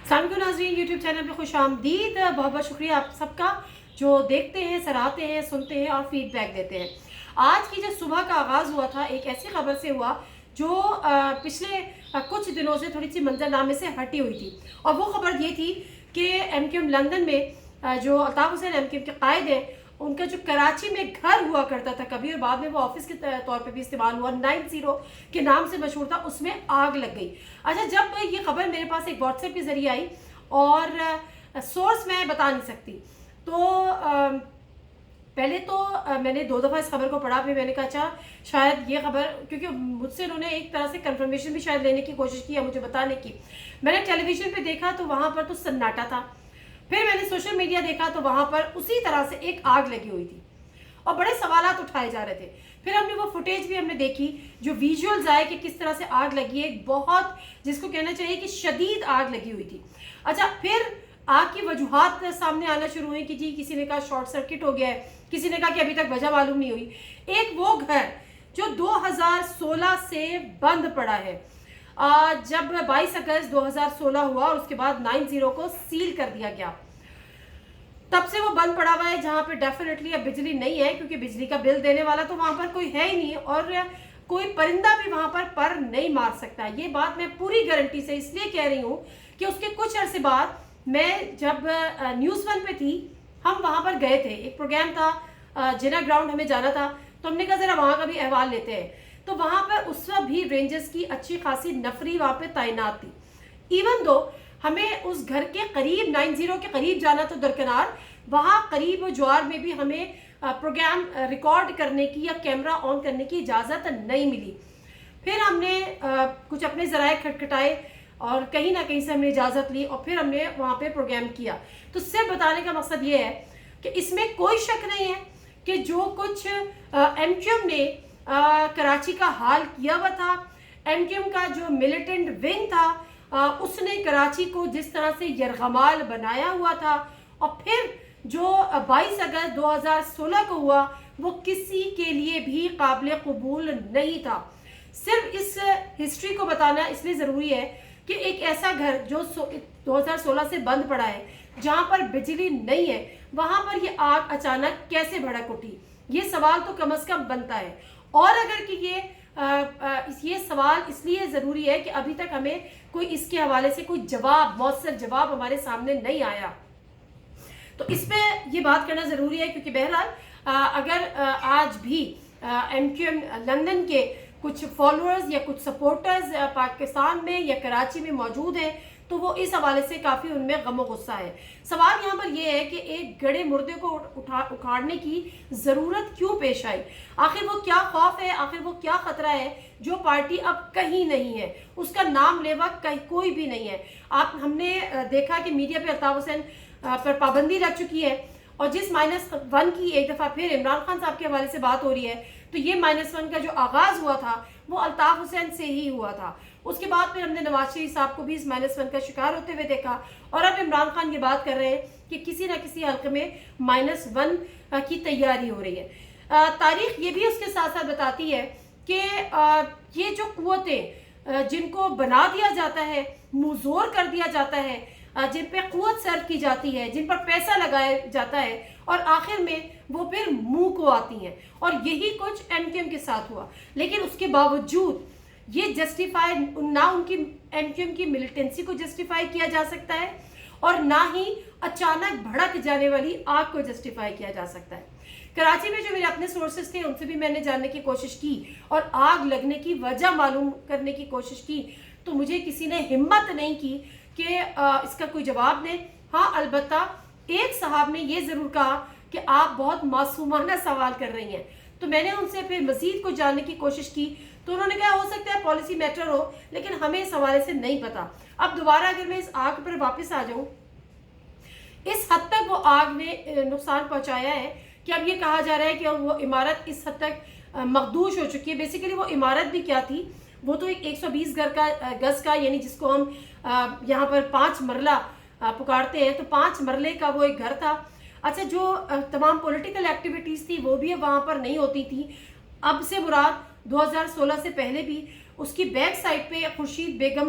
السلام علیکم ناظرین، یوٹیوب چینل پہ خوش آمدید۔ بہت بہت شکریہ آپ سب کا جو دیکھتے ہیں، سراہتے ہیں، سنتے ہیں اور فیڈ بیک دیتے ہیں۔ آج کی جو صبح کا آغاز ہوا تھا ایک ایسی خبر سے ہوا جو پچھلے کچھ دنوں سے تھوڑی سی منظر نامے سے ہٹی ہوئی تھی، اور وہ خبر یہ تھی کہ ایم کیو ایم لندن میں جو Altaf Hussain M Q M کے قائد ہیں، ان کا جو کراچی میں گھر ہوا کرتا تھا کبھی، اور بعد میں وہ آفس کے طور پہ بھی استعمال ہوا، 90 کے نام سے مشہور تھا، اس میں آگ لگ گئی۔ اچھا، جب یہ خبر میرے پاس ایک واٹس ایپ کے ذریعے آئی اور سورس میں بتا نہیں سکتی، تو پہلے تو میں نے 2 دفعہ اس خبر کو پڑھا، پھر میں نے کہا اچھا شاید یہ خبر، کیونکہ مجھ سے انہوں نے ایک طرح سے کنفرمیشن بھی شاید لینے کی کوشش کی یا مجھے بتانے کی۔ میں نے ٹیلی ویژن پہ دیکھا تو وہاں پر تو سناٹا تھا، پھر میں نے سوشل میڈیا دیکھا تو وہاں پر اسی طرح سے ایک آگ لگی ہوئی تھی اور بڑے سوالات اٹھائے جا رہے تھے۔ پھر ہم نے وہ فوٹیج بھی ہم نے دیکھی، جو ویژولز آئے کہ کس طرح سے آگ لگی ہے، بہت جس کو کہنا چاہیے کہ شدید آگ لگی ہوئی تھی۔ اچھا، پھر آگ کی وجوہات سامنے آنا شروع ہوئی کہ جی کسی نے کہا شارٹ سرکٹ ہو گیا ہے، کسی نے کہا کہ ابھی تک وجہ معلوم نہیں ہوئی۔ ایک وہ گھر جو 2016 سے بند پڑا ہے، جب 22 اگست 2016 ہوا اور اس کے بعد 90 کو سیل کر دیا گیا، تب سے وہ بند پڑا ہوا ہے، جہاں پہ ڈیفینیٹلی اب بجلی نہیں ہے، کیونکہ بجلی کا بل دینے والا تو وہاں پر کوئی ہے ہی نہیں، اور کوئی پرندہ بھی وہاں پر نہیں مار سکتا۔ یہ بات میں پوری گارنٹی سے اس لیے کہہ رہی ہوں کہ اس کے کچھ عرصے بعد میں جب نیوز 1 پہ تھی، ہم وہاں پر گئے تھے، ایک پروگرام تھا، جنا گراؤنڈ ہمیں جانا تھا، تو ہم نے کہا ذرا وہاں کا بھی احوال لیتے ہیں۔ تو وہاں پر اس وقت بھی رینجرز کی اچھی خاصی نفری وہاں پہ تعینات تھی، ایون دو ہمیں اس گھر کے قریب 90 کے قریب جانا تو درکنار، وہاں قریب و جوار میں بھی ہمیں پروگرام ریکارڈ کرنے کی یا کیمرہ آن کرنے کی اجازت نہیں ملی۔ پھر ہم نے کچھ اپنے ذرائع کھٹکھٹائے اور کہیں نہ کہیں سے ہم نے اجازت لی، اور پھر ہم نے وہاں پہ پروگرام کیا۔ تو صرف بتانے کا مقصد یہ ہے کہ اس میں کوئی شک نہیں ہے کہ جو کچھ ایم کیو ایم نے کراچی کا حال کیا ہوا تھا، ایم کیو ایم کا جو ملیٹنٹ ونگ تھا، اس نے کراچی کو جس طرح سے یرغمال بنایا ہوا تھا، اور پھر جو 22 اگست 2016 کو ہوا، وہ کسی کے لیے بھی قابل قبول نہیں تھا۔ صرف اس ہسٹری کو بتانا اس لیے ضروری ہے کہ ایک ایسا گھر جو 2016 سے بند پڑا ہے، جہاں پر بجلی نہیں ہے، وہاں پر یہ آگ اچانک کیسے بھڑک اٹھی، یہ سوال تو کم از کم بنتا ہے۔ اور اگر کہ یہ سوال اس لیے ضروری ہے کہ ابھی تک ہمیں کوئی اس کے حوالے سے کوئی مؤثر جواب ہمارے سامنے نہیں آیا، تو اس پہ یہ بات کرنا ضروری ہے، کیونکہ بہرحال اگر آج بھی ایم کیو ایم لندن کے کچھ فالوورز یا کچھ سپورٹرز پاکستان میں یا کراچی میں موجود ہیں، تو وہ اس حوالے سے کافی ان میں غم و غصہ ہے۔ سوال یہاں پر یہ ہے کہ ایک گڑے مردے کو اکھاڑنے کی ضرورت کیوں پیش آئی؟ آخر وہ کیا خوف ہے، آخر وہ کیا خطرہ ہے جو پارٹی اب کہیں نہیں ہے، اس کا نام لیوا کوئی بھی نہیں ہے۔ ہم نے دیکھا کہ میڈیا پہ الطاف حسین پر پابندی لگ چکی ہے، اور جس -1 کی ایک دفعہ پھر عمران خان صاحب کے حوالے سے بات ہو رہی ہے، تو یہ -1 کا جو آغاز ہوا تھا وہ الطاف حسین سے ہی ہوا تھا۔ اس کے بعد پھر ہم نے نواز شریف صاحب کو بھی اس -1 کا شکار ہوتے ہوئے دیکھا، اور اب عمران خان یہ بات کر رہے ہیں کہ کسی نہ کسی حلقے میں -1 کی تیاری ہو رہی ہے۔ تاریخ یہ بھی اس کے ساتھ ساتھ بتاتی ہے کہ یہ جو قوتیں جن کو بنا دیا جاتا ہے، مزور کر دیا جاتا ہے، جن پہ قوت صرف کی جاتی ہے، جن پر پیسہ لگایا جاتا ہے، اور آخر میں وہ پھر منہ کو آتی ہیں، اور یہی کچھ ایم کیو ایم کے ساتھ ہوا۔ لیکن اس کے باوجود یہ جسٹیفائی نہ ان کی ایم کیو ایم کی ملیٹنسی کو جسٹیفائی کیا جا سکتا ہے، اور نہ ہی اچانک بھڑک جانے والی آگ کو جسٹیفائی کیا جا سکتا ہے۔ کراچی میں جو میرے اپنے سورسز تھے، ان سے بھی میں نے جاننے کی کوشش کی اور آگ لگنے کی وجہ معلوم کرنے کی کوشش کی، تو مجھے کسی نے ہمت نہیں کی کہ اس کا کوئی جواب دیں۔ ہاں، البتہ ایک صاحب نے یہ ضرور کہا کہ آپ بہت معصومانہ سوال کر رہی ہیں، تو میں نے ان سے پھر مزید کو جاننے کی کوشش کی، تو انہوں نے کہا ہو سکتا ہے پالیسی میٹر ہو، لیکن ہمیں اس حوالے سے نہیں پتا۔ اب دوبارہ اگر میں اس آگ پر واپس آ جاؤں، اس حد تک وہ آگ نے نقصان پہنچایا ہے کہ اب یہ کہا جا رہا ہے کہ وہ عمارت اس حد تک مخدوش ہو چکی ہے۔ بیسیکلی وہ عمارت بھی کیا تھی، وہ تو ایک 120 گز کا، یعنی جس کو ہم یہاں پر 5 مرلہ پکارتے ہیں، تو 5 مرلے کا وہ ایک گھر تھا۔ اچھا، جو تمام پولیٹیکل ایکٹیویٹیز تھی وہ بھی وہاں پر نہیں ہوتی تھی۔ اب سے مراد 2016 سے پہلے بھی اس کی بیک سائڈ پہ خورشید بیگم